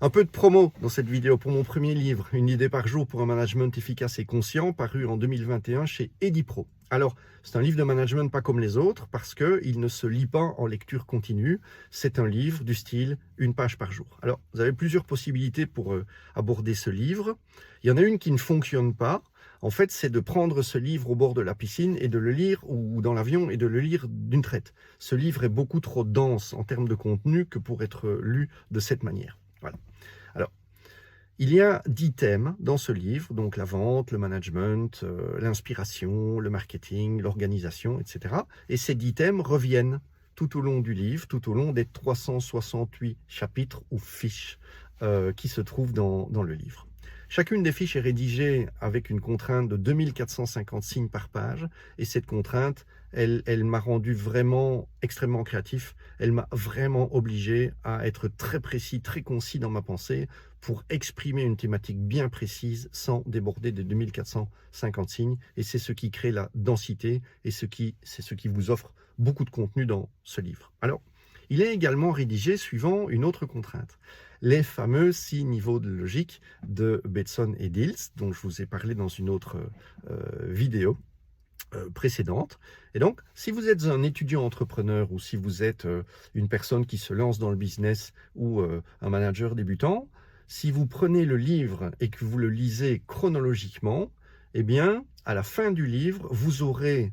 Un peu de promo dans cette vidéo pour mon premier livre, Une idée par jour pour un management efficace et conscient, paru en 2021 chez Edipro. Alors, c'est un livre de management pas comme les autres parce qu'il ne se lit pas en lecture continue. C'est un livre du style une page par jour. Alors, vous avez plusieurs possibilités pour aborder ce livre. Il y en a une qui ne fonctionne pas. En fait, c'est de prendre ce livre au bord de la piscine et de le lire, ou dans l'avion, et de le lire d'une traite. Ce livre est beaucoup trop dense en termes de contenu que pour être lu de cette manière. Voilà. Alors, il y a 10 thèmes dans ce livre, donc la vente, le management, l'inspiration, le marketing, l'organisation, etc. Et ces 10 thèmes reviennent tout au long du livre, tout au long des 368 chapitres ou fiches qui se trouvent dans le livre. Chacune des fiches est rédigée avec une contrainte de 2450 signes par page, et cette contrainte, elle m'a rendu vraiment extrêmement créatif. Elle m'a vraiment obligé à être très précis, très concis dans ma pensée pour exprimer une thématique bien précise sans déborder des 2450 signes. Et c'est ce qui crée la densité et c'est ce qui vous offre beaucoup de contenu dans ce livre. Alors, il est également rédigé suivant une autre contrainte, les fameux 6 niveaux de logique de Bateson et Dills, dont je vous ai parlé dans une autre vidéo précédente. Et donc, si vous êtes un étudiant entrepreneur ou si vous êtes une personne qui se lance dans le business ou un manager débutant, si vous prenez le livre et que vous le lisez chronologiquement, eh bien, à la fin du livre, vous aurez